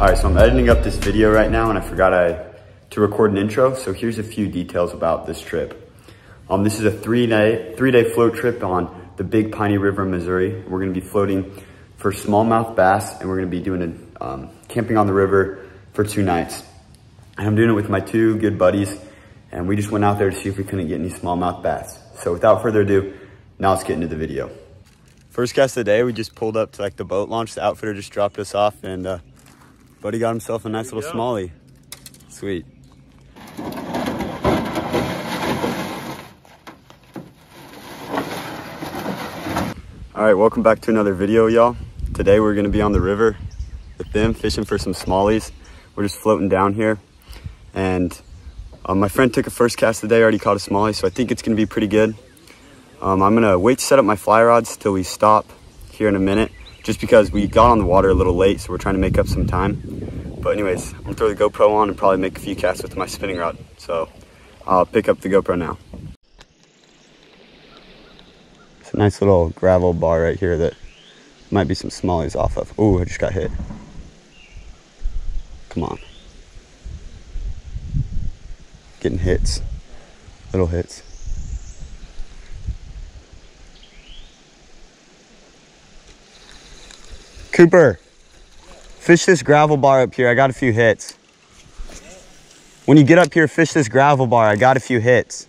All right, so I'm editing up this video right now and I forgot to record an intro. So here's a few details about this trip. This is a three-day float trip on the Big Piney River in Missouri. We're gonna be floating for smallmouth bass and we're gonna be doing camping on the river for 2 nights. And I'm doing it with my 2 good buddies and we just went out there to see if we couldn't get any smallmouth bass. So without further ado, now let's get into the video. First cast of the day, we just pulled up to like the boat launch. The outfitter just dropped us off and buddy got himself a nice little smallie. Sweet. All right, welcome back to another video, y'all. Today we're gonna be on the river with them, fishing for some smallies. We're just floating down here. And my friend took a first cast today, already caught a smallie, so I think it's gonna be pretty good. I'm gonna wait to set up my fly rods till we stop here in a minute, just because we got on the water a little late, so we're trying to make up some time. But anyways, I'm gonna throw the GoPro on and probably make a few casts with my spinning rod. So I'll pick up the GoPro now. It's a nice little gravel bar right here that might be some smallies off of. Oh, I just got hit. Come on. Getting hits, little hits. Cooper, fish this gravel bar up here. I got a few hits. When you get up here, fish this gravel bar. I got a few hits.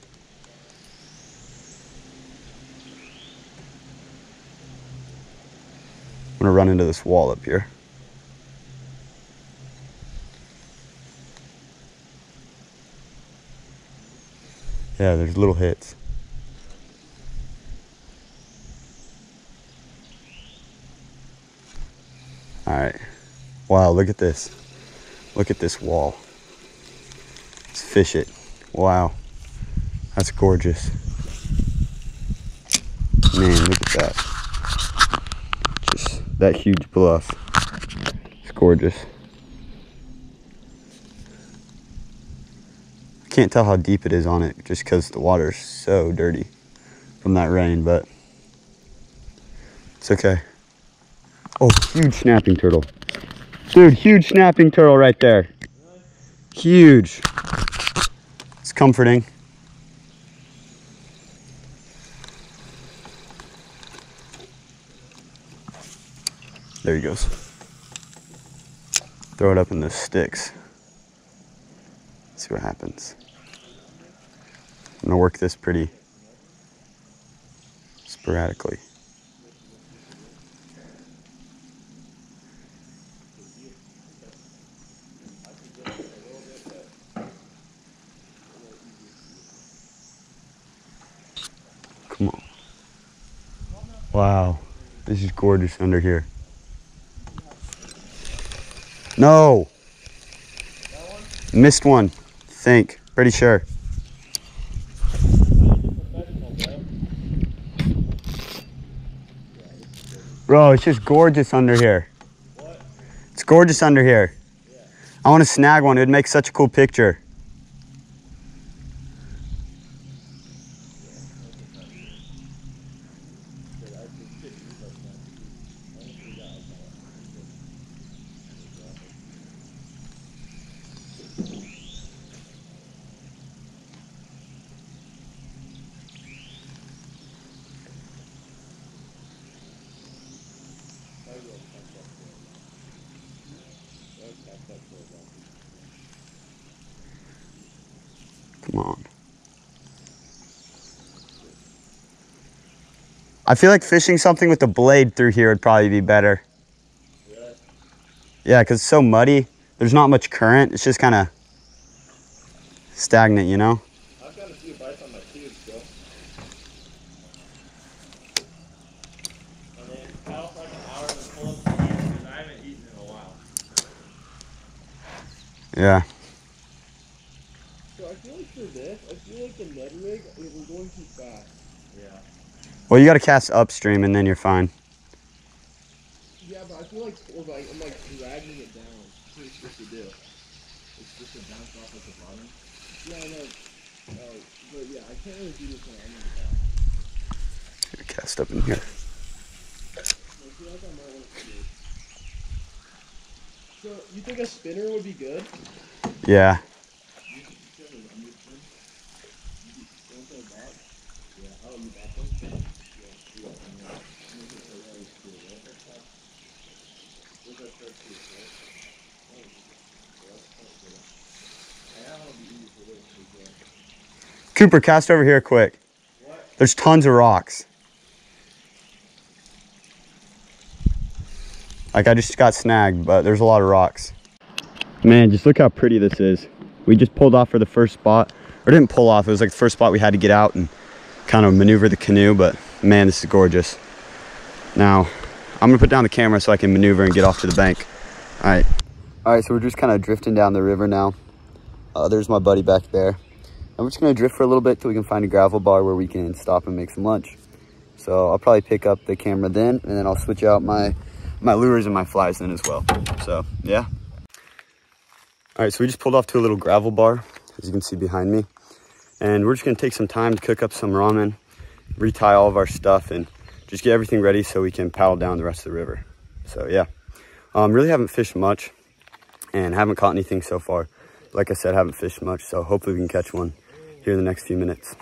I'm gonna run into this wall up here. Yeah, there's little hits. All right. Wow, look at this. Look at this wall. Let's fish it. Wow. That's gorgeous. Man, look at that. Just that huge bluff. It's gorgeous. I can't tell how deep it is on it just because the water is so dirty from that rain, but it's okay. Oh, huge snapping turtle. Dude, huge snapping turtle right there. Huge. It's comforting. There he goes. Throw it up in the sticks. See what happens. I'm gonna work this pretty sporadically. Come on. Wow, this is gorgeous under here. No! Missed one, I think, pretty sure. Bro, it's just gorgeous under here. What? It's gorgeous under here. Yeah. I want to snag one, it would make such a cool picture. Come on. I feel like fishing something with a blade through here would probably be better. Really? Yeah, because it's so muddy. There's not much current. It's just kind of stagnant, you know? I've got a few bites on my tubes still. And then paddle for like an hour and then pull up some eats because I haven't eaten in a while. Yeah. So I feel like for this, I feel like the Ned rig, we're going too fast. Yeah. Well, you got to cast upstream and then you're fine. Yeah, but I feel like I'm like dragging it down. That's what it's supposed to do. It's supposed to bounce off at the bottom. Yeah, I know. But yeah, I can't really do this when I'm in the back. Cast up in here. I feel like I might want to do it. So, you think a spinner would be good? Yeah. Cooper, cast over here quick. What? There's tons of rocks. Like I just got snagged, but there's a lot of rocks. Man, just look how pretty this is. We just pulled off for the first spot, or didn't pull off, it was like the first spot we had to get out and kind of maneuver the canoe, but man, this is gorgeous. Now, I'm gonna put down the camera so I can maneuver and get off to the bank. All right, so we're just kind of drifting down the river now. There's my buddy back there. I'm just gonna drift for a little bit till we can find a gravel bar where we can stop and make some lunch. So I'll probably pick up the camera then, and then I'll switch out my lures and my flies then as well. So yeah. All right, so we just pulled off to a little gravel bar, as you can see behind me. And we're just gonna take some time to cook up some ramen, retie all of our stuff, and just get everything ready so we can paddle down the rest of the river. So yeah, really haven't fished much and haven't caught anything so far. Like I said, haven't fished much, so hopefully we can catch one here in the next few minutes.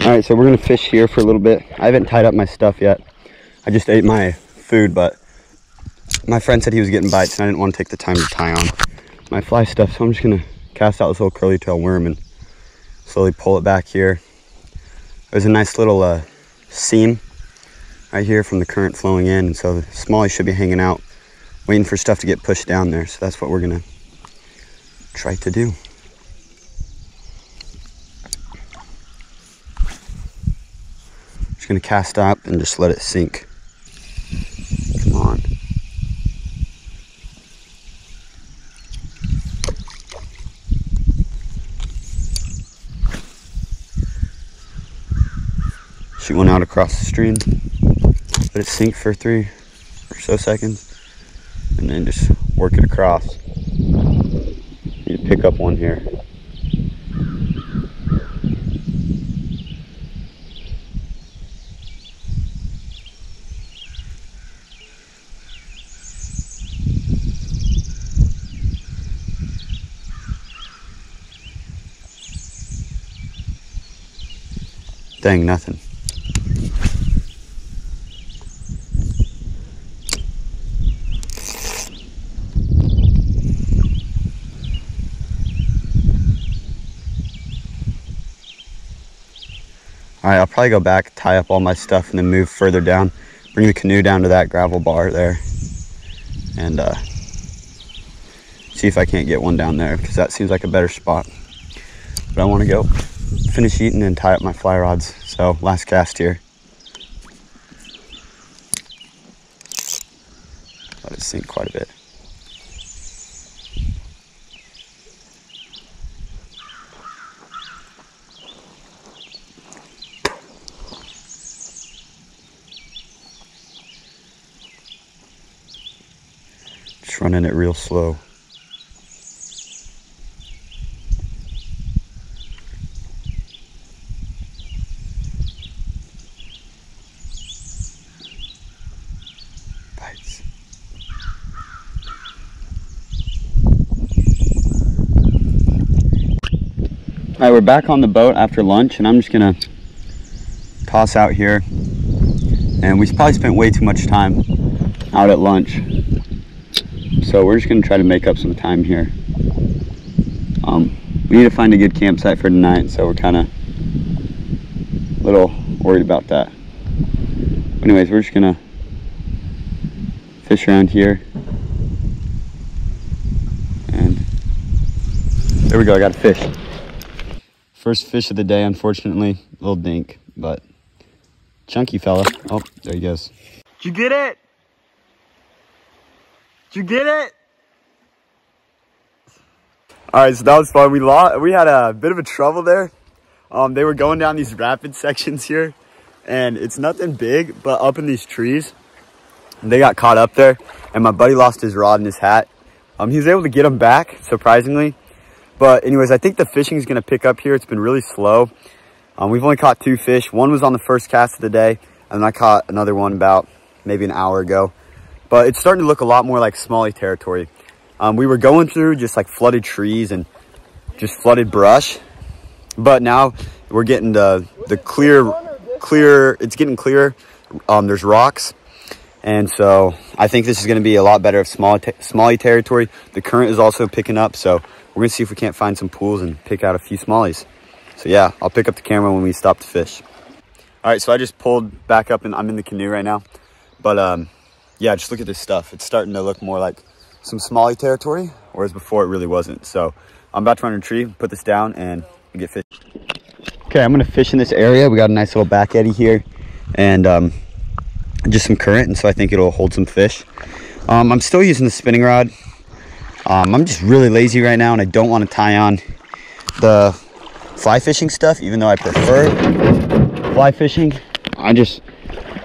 All right, so we're gonna fish here for a little bit. I haven't tied up my stuff yet. I just ate my food, but my friend said he was getting bites and I didn't want to take the time to tie on my fly stuff. So I'm just gonna cast out this little curly tail worm and slowly pull it back here. There's a nice little seam right here from the current flowing in. And so the smallies should be hanging out, waiting for stuff to get pushed down there. So that's what we're gonna try to do. Gonna cast up and just let it sink. Come on. Shoot one out across the stream. Let it sink for 3 or so seconds. And then just work it across. You pick up one here. Dang, nothing. All right, I'll probably go back, tie up all my stuff, and then move further down. Bring the canoe down to that gravel bar there. And see if I can't get one down there, because that seems like a better spot. But I want to go finish eating and tie up my fly rods. So last cast here. Let it sink quite a bit. Just running it real slow. All right, we're back on the boat after lunch, and I'm just gonna toss out here. And we probably spent way too much time out at lunch, so we're just gonna try to make up some time here. We need to find a good campsite for tonight, so we're kind of a little worried about that. But anyways, we're just gonna fish around here, and there we go. I got a fish. First fish of the day, unfortunately, a little dink, but chunky fella. Oh, there he goes. Did you get it? Did you get it? All right, so that was fun. We had a bit of a trouble there. They were going down these rapid sections here, and it's nothing big, but up in these trees, they got caught up there, and my buddy lost his rod and his hat. He was able to get them back, surprisingly. But anyways, I think the fishing is going to pick up here. It's been really slow. We've only caught 2 fish. One was on the first cast of the day, and I caught another one about maybe an hour ago. But it's starting to look a lot more like smallie territory. We were going through just like flooded trees and just flooded brush. But now we're getting the clear, it's getting clearer. There's rocks. And so I think this is going to be a lot better of smallie territory. The current is also picking up. So we're going to see if we can't find some pools and pick out a few smallies. So yeah, I'll pick up the camera when we stop to fish. All right, so I just pulled back up and I'm in the canoe right now. But yeah, just look at this stuff. It's starting to look more like some smallie territory, whereas before it really wasn't. So I'm about to run a tree, put this down, and get fish. Okay, I'm gonna fish in this area. We got a nice little back eddy here, and just some current, and so I think it'll hold some fish. I'm still using the spinning rod. I'm just really lazy right now, and I don't want to tie on the fly fishing stuff, even though I prefer fly fishing. I just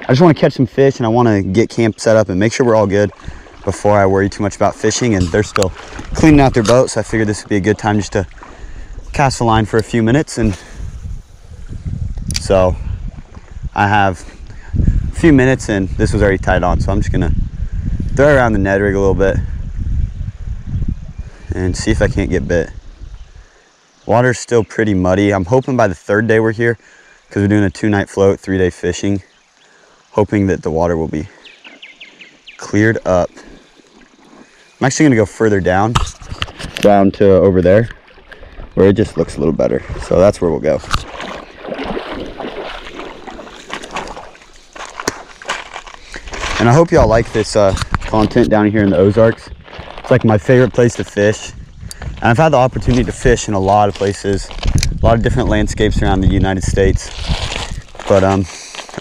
want to catch some fish, and I want to get camp set up and make sure we're all good before I worry too much about fishing. And they're still cleaning out their boat, so I figured this would be a good time just to cast a line for a few minutes. And so I have a few minutes, and this was already tied on, so I'm just gonna throw around the Ned rig a little bit and see if I can't get bit. Water's still pretty muddy. I'm hoping by the 3rd day we're here, because we're doing a 2-night float, 3-day fishing, hoping that the water will be cleared up. I'm actually gonna go further down to over there, where it just looks a little better. So that's where we'll go. And I hope y'all like this content down here in the Ozarks. It's like my favorite place to fish. And I've had the opportunity to fish in a lot of places, a lot of different landscapes around the United States. But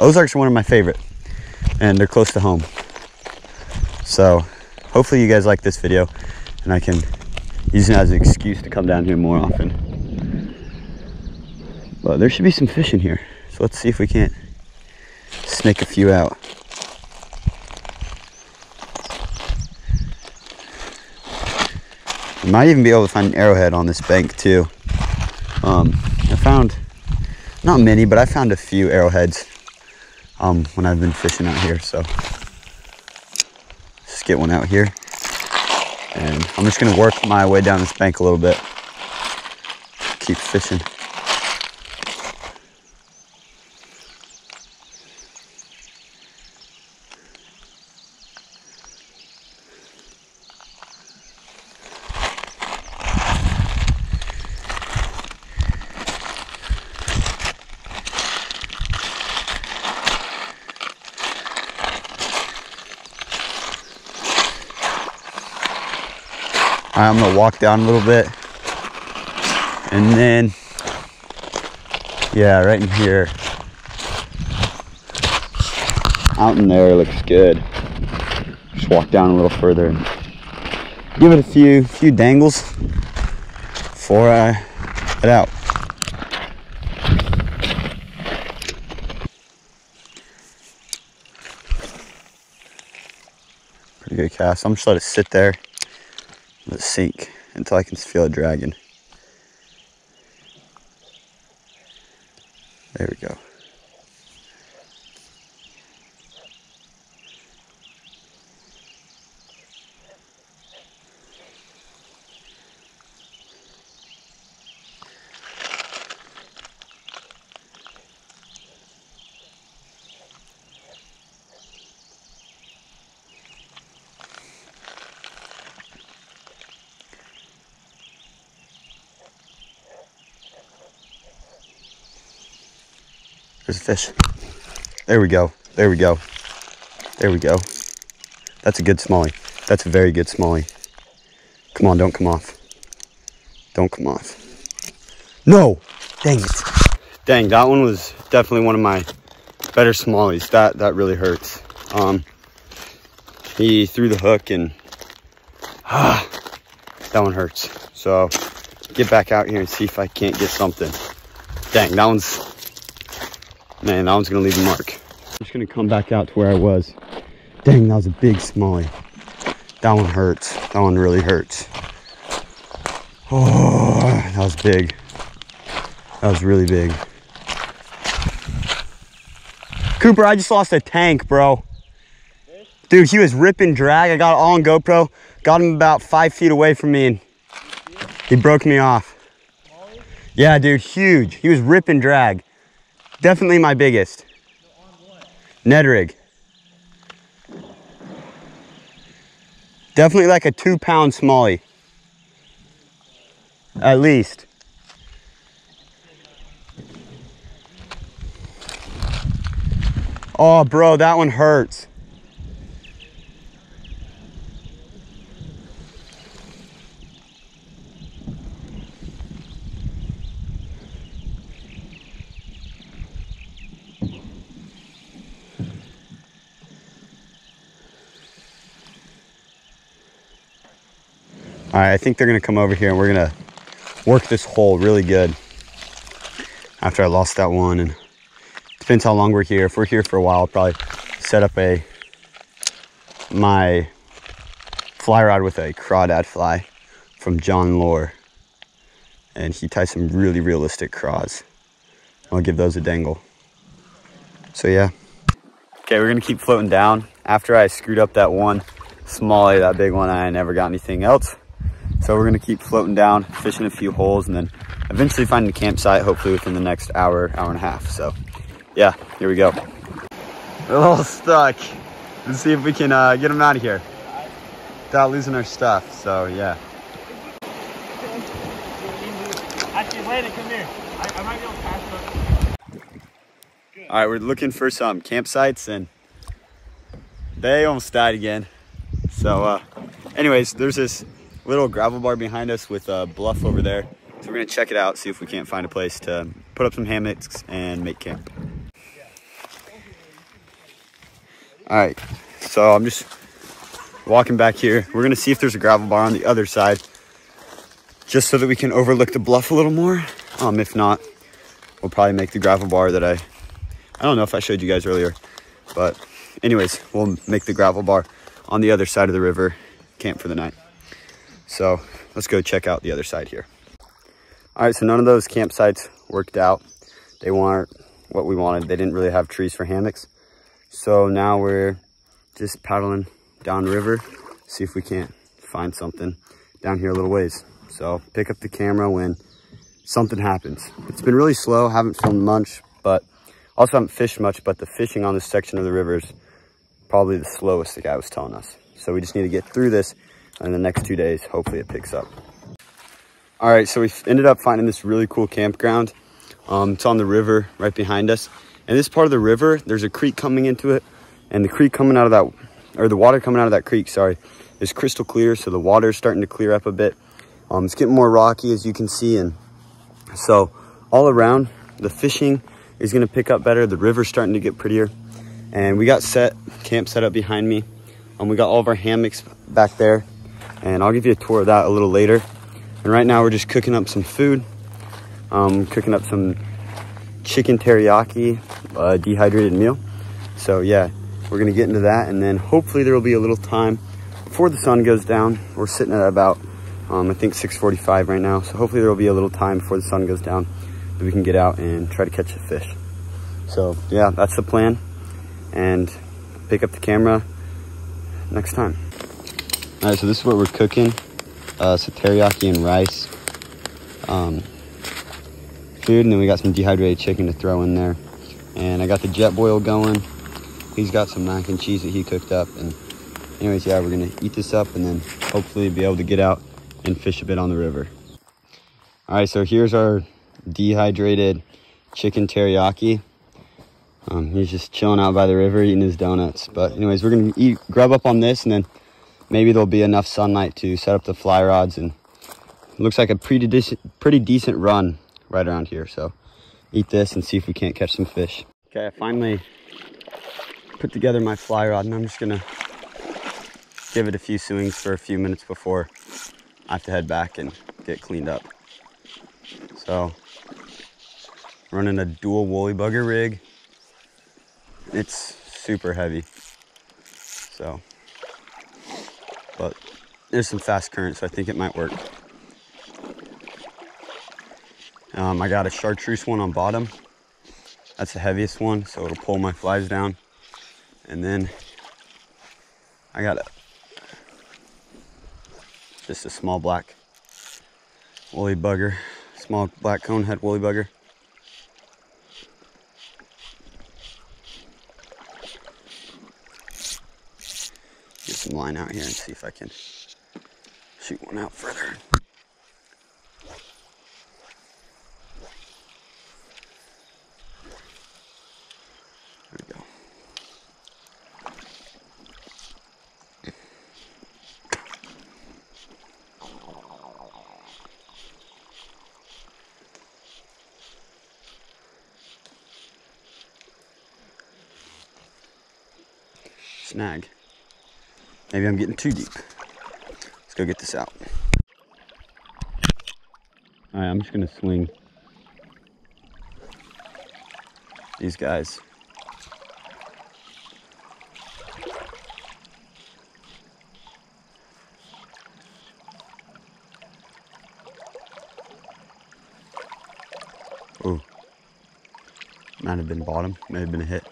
Ozarks are one of my favorite, and they're close to home. So hopefully you guys like this video, and I can use it as an excuse to come down here more often. But there should be some fish in here, so let's see if we can't snake a few out. I might even be able to find an arrowhead on this bank too. I found, not many, but I found a few arrowheads when I've been fishing out here. So just get one out here, and I'm just gonna work my way down this bank a little bit, keep fishing. I'm gonna walk down a little bit, and then, yeah, right in here, out in there looks good. Just walk down a little further and give it a few dangles before I head out. Pretty good cast. I'm just let it sit there. Let it sink until I can feel it dragging. There we go. There's a fish. There we go. There we go. There we go. That's a good smallie. That's a very good smallie. Come on, don't come off. Don't come off. No! Dang it. Dang, that one was definitely one of my better smallies. That really hurts. He threw the hook, and that one hurts. So get back out here and see if I can't get something. Dang, that one's gonna leave a mark. I'm just gonna come back out to where I was. Dang, that was a big smallie. That one hurts. That one really hurts. Oh, that was big. That was really big. Cooper, I just lost a tank, bro. Dude, he was ripping drag. I got it all on GoPro. Got him about 5 feet away from me and he broke me off. Yeah, dude, huge. He was ripping drag. Definitely my biggest. Ned rig. Definitely like a 2-pound smallie. At least. Oh, bro, that one hurts. All right, I think they're gonna come over here and we're gonna work this hole really good after I lost that one. And depends how long we're here. If we're here for a while, I'll probably set up my fly rod with a crawdad fly from John Lore. And he ties some really realistic craws. I'll give those a dangle. So yeah. Okay, we're gonna keep floating down. After I screwed up that one smallie, that big one, I never got anything else. So we're gonna keep floating down, fishing a few holes, and then eventually find a campsite, hopefully within the next hour, hour and a half. So yeah, here we go. We're a little stuck. Let's see if we can get them out of here without losing our stuff. So yeah. Actually, Landon, come here. I might be able to pass up. All right, we're looking for some campsites and they almost died again. So anyways, there's this little gravel bar behind us with a bluff over there. So we're gonna check it out, see if we can't find a place to put up some hammocks and make camp. All right, so I'm just walking back here. We're gonna see if there's a gravel bar on the other side, just so that we can overlook the bluff a little more. If not, we'll probably make the gravel bar that I don't know if I showed you guys earlier, but anyways, we'll make the gravel bar on the other side of the river, camp for the night. So let's go check out the other side here. All right, so none of those campsites worked out. They weren't what we wanted. They didn't really have trees for hammocks. So now we're just paddling down river, see if we can't find something down here a little ways. So pick up the camera when something happens. It's been really slow, haven't filmed much, but also haven't fished much, but the fishing on this section of the river is probably the slowest, the guy was telling us. So we just need to get through this, and in the next 2 days, hopefully it picks up. All right, so we ended up finding this really cool campground. It's on the river right behind us. And this part of the river, there's a creek coming into it, and the creek coming out of that, or the water coming out of that creek, sorry, is crystal clear. So the water is starting to clear up a bit. It's getting more rocky, as you can see. And so all around, the fishing is gonna pick up better. The river's starting to get prettier. And we got camp set up behind me. We got all of our hammocks back there. And I'll give you a tour of that a little later. And right now we're just cooking up some food. Cooking up some chicken teriyaki, dehydrated meal. So yeah, we're gonna get into that, and then hopefully there will be a little time before the sun goes down. We're sitting at about, I think 6:45 right now. So hopefully there will be a little time before the sun goes down that we can get out and try to catch a fish. So yeah, that's the plan. And pick up the camera next time. All right, so this is what we're cooking. So teriyaki and rice, food, and then we got some dehydrated chicken to throw in there. And I got the jet boil going. He's got some mac and cheese that he cooked up. And anyways, yeah, we're gonna eat this up and then hopefully be able to get out and fish a bit on the river. All right, so here's our dehydrated chicken teriyaki. He's just chilling out by the river eating his donuts. But anyways, we're gonna grub up on this, and then maybe there'll be enough sunlight to set up the fly rods. And it looks like a pretty decent run right around here. So eat this and see if we can't catch some fish. Okay, I finally put together my fly rod, and I'm just gonna give it a few swings for a few minutes before I have to head back and get cleaned up. So running a dual woolly bugger rig. It's super heavy. So, but there's some fast current, so I think it might work. I got a chartreuse one on bottom. That's the heaviest one, so it'll pull my flies down. And then I got just a small black woolly bugger, small black cone head woolly bugger. Get some line out here and see if I can shoot one out further. There we go. Snag. Maybe I'm getting too deep. Let's go get this out. All right, I'm just gonna swing these guys. Ooh, might have been bottom, may have been a hit.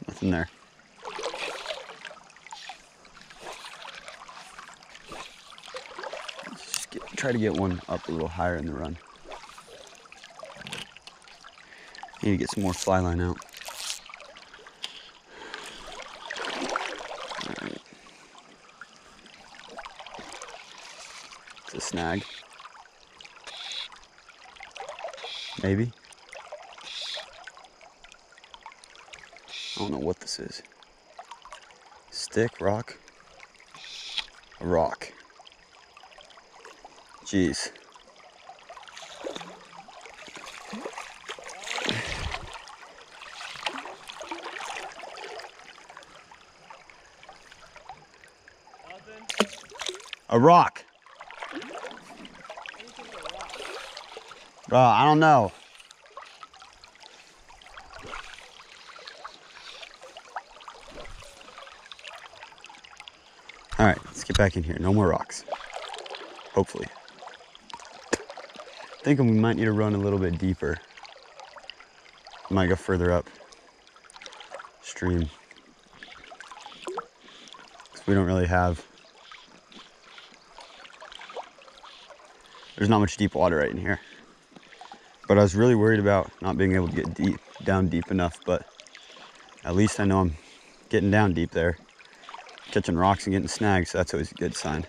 Nothing there. Let's just try to get one up a little higher in the run. Need to get some more fly line out. All right. It's a snag. Maybe. I don't know what this is. Stick, rock, a rock. Jeez. A rock. Bro, I don't know. All right, let's get back in here. No more rocks. Hopefully. Thinking we might need to run a little bit deeper. Might go further up stream. 'Cause we don't really have. There's not much deep water right in here. But I was really worried about not being able to get down deep enough, but at least I know I'm getting down deep there. Catching rocks and getting snags, so that's always a good sign.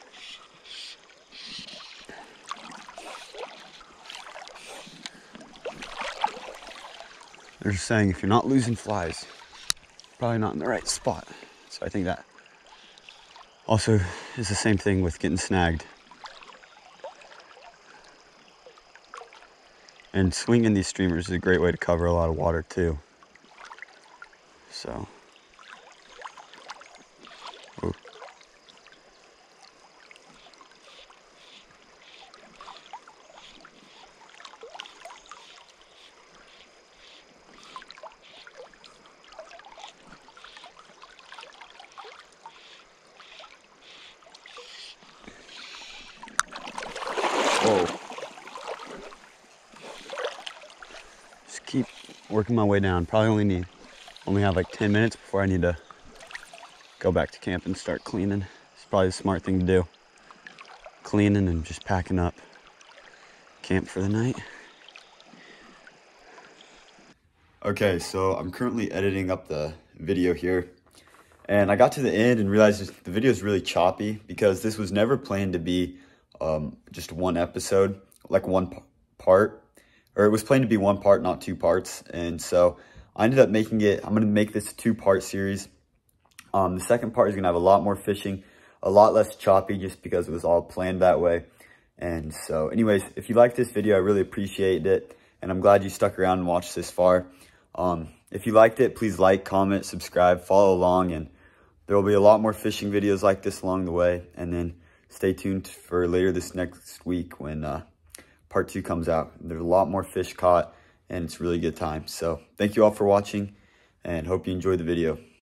They're just saying if you're not losing flies, probably not in the right spot. So I think that also is the same thing with getting snagged. And swinging these streamers is a great way to cover a lot of water too. So. Ooh. Whoa. Just keep working my way down. Probably only have like 10 minutes before I need to go back to camp and start cleaning. It's probably the smart thing to do. Cleaning and just packing up camp for the night. Okay, so I'm currently editing up the video here. And I got to the end and realized the video is really choppy because this was never planned to be just one episode, like one part. Or it was planned to be one part, not two parts. And so I ended up making it, I'm going to make this a two-part series. The second part is going to have a lot more fishing, a lot less choppy just because it was all planned that way. And so anyways, if you liked this video, I really appreciate it. And I'm glad you stuck around and watched this far. If you liked it, please like, comment, subscribe, follow along. And there will be a lot more fishing videos like this along the way. And then stay tuned for later this next week when part 2 comes out. There's a lot more fish caught and it's a really good time. So thank you all for watching and hope you enjoyed the video.